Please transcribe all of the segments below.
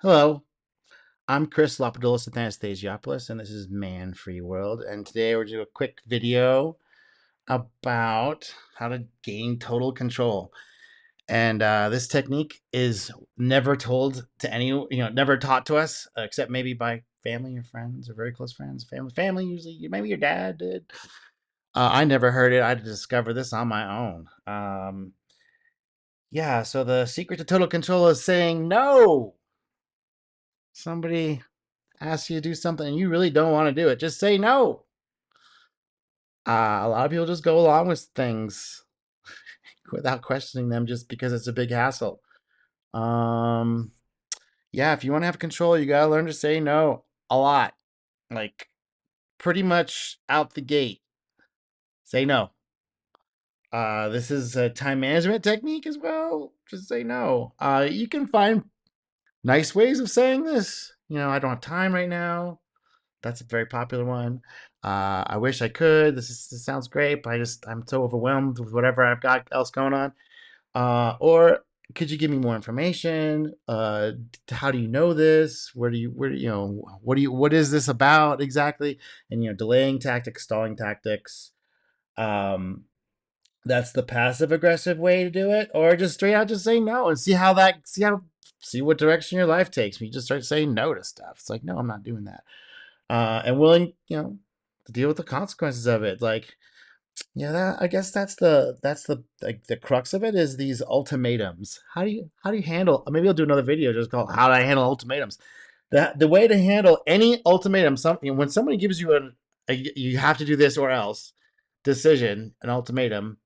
Hello, I'm Chris Lapadoulis with Anastasiopoulos, and this is Man Free World. And today we're doing a quick video about how to gain total control. And this technique is never told to never taught to us, except maybe by family or friends or very close friends. Family usually, maybe your dad did. I never heard it. I had to discover this on my own. Yeah, so the secret to total control is saying no. Somebody asks you to do something and you really don't want to do it, just say no. A lot of people just go along with things without questioning them just because it's a big hassle. Um, yeah, if you want to have control, you gotta learn to say no a lot. Like pretty much out the gate. Say no. This is a time management technique as well. Just say no. You can find nice ways of saying this. I don't have time right now. That's a very popular one. I wish I could. This sounds great, but I'm so overwhelmed with whatever I've got else going on. Or could you give me more information? How do you know this? What is this about exactly? And delaying tactics, stalling tactics. Um, that's the passive aggressive way to do it, or just straight out just say no and see what direction your life takes. You just start saying no to stuff. It's like, no, I'm not doing that. And willing, to deal with the consequences of it. Like, yeah, I guess that's the like the crux of it is these ultimatums. How do you handle? Maybe I'll do another video just called "How do I handle ultimatums." The way to handle any ultimatum, something when somebody gives you you have to do this or else decision, an ultimatum.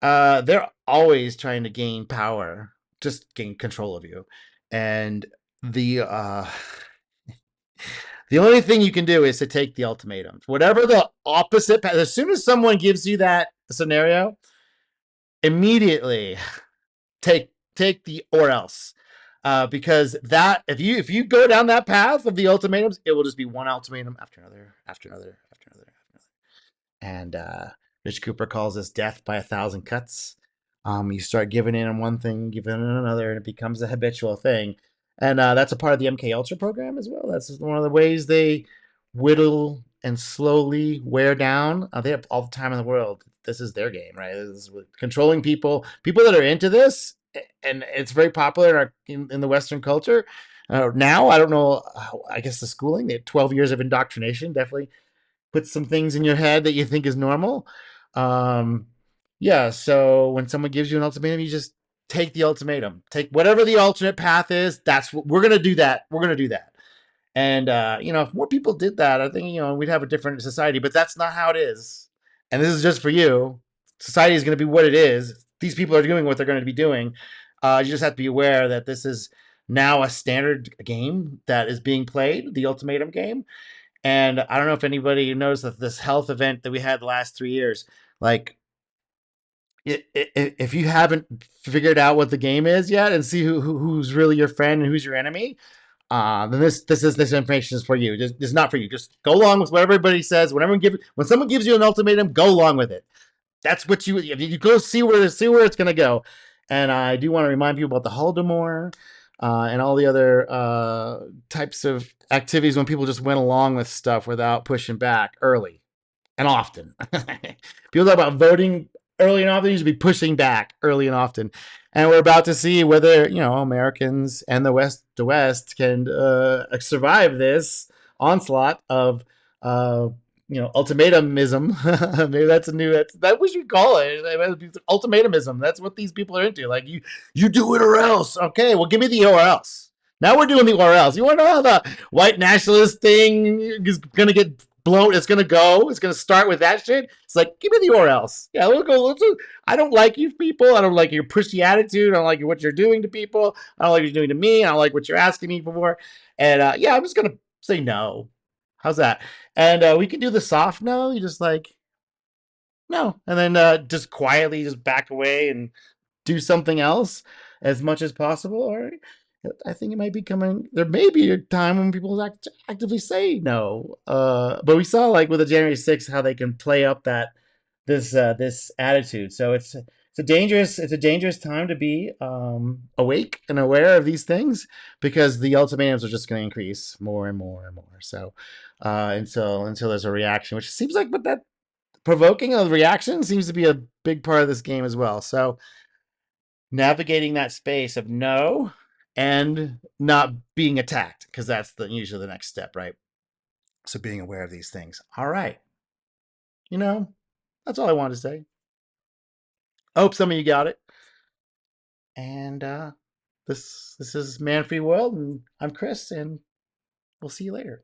They're always trying to gain power, just gain control of you, and the uh the only thing you can do is to take the ultimatum. Whatever the opposite path, as soon as someone gives you that scenario, immediately take the or else. Because that if you go down that path of the ultimatums, it will just be one ultimatum after another, after another, after another, after another. And Rich Cooper calls this death by a thousand cuts. You start giving in on one thing, giving in on another, and it becomes a habitual thing. And that's a part of the MK Ultra program as well. That's one of the ways they whittle and slowly wear down. They have all the time in the world. This is their game, right? This is controlling people that are into this, and it's very popular in the Western culture. Now, I don't know. I guess the schooling, they have 12 years of indoctrination, definitely put some things in your head that you think is normal. Um, yeah, so when someone gives you an ultimatum, you just take the ultimatum. Take whatever the alternate path is. That's what we're gonna do. That we're gonna do that. And if more people did that, I think we'd have a different society. But that's not how it is. And this is just for you. Society is going to be what it is. These people are doing what they're going to be doing. You just have to be aware that this is now a standard game that is being played, the ultimatum game. And I don't know if anybody knows that this health event that we had the last 3 years, like if you haven't figured out what the game is yet and see who's really your friend and who's your enemy, then this information is for you. It's not for you. Just go along with what everybody says. When someone gives you an ultimatum, go along with it. That's what you go see where it's gonna go. And I do want to remind people about the Holodomor and all the other types of activities when people just went along with stuff without pushing back early and often. People talk about voting early and often. You should be pushing back early and often. And we're about to see whether Americans and the West can survive this onslaught of ultimatumism. Maybe that's a new that we should call it. Ultimatumism. That's what these people are into. Like you do it or else. Okay, well give me the or else. Now we're doing the or else. You want to know how the white nationalist thing is gonna get blown? It's gonna go. It's gonna start with that shit. It's like give me the or else. Yeah, we'll go. I don't like you people. I don't like your pushy attitude. I don't like what you're doing to people. I don't like what you're doing to me. I don't like what you're asking me for. And yeah, I'm just gonna say no. How's that? And we can do the soft no. You just like no, and then just quietly just back away and do something else as much as possible. Or I think it might be coming. There may be a time when people actively say no. But we saw like with the January 6th how they can play up this attitude. So it's it's a dangerous time to be awake and aware of these things because the ultimatums are just going to increase more and more and more. So until there's a reaction, which seems like, but that provoking a reaction seems to be a big part of this game as well. So navigating that space of no and not being attacked, because that's usually the next step, right? So being aware of these things. All right, you know, that's all I wanted to say. I hope some of you got it. And this is Man Free World, and I'm Chris, and we'll see you later.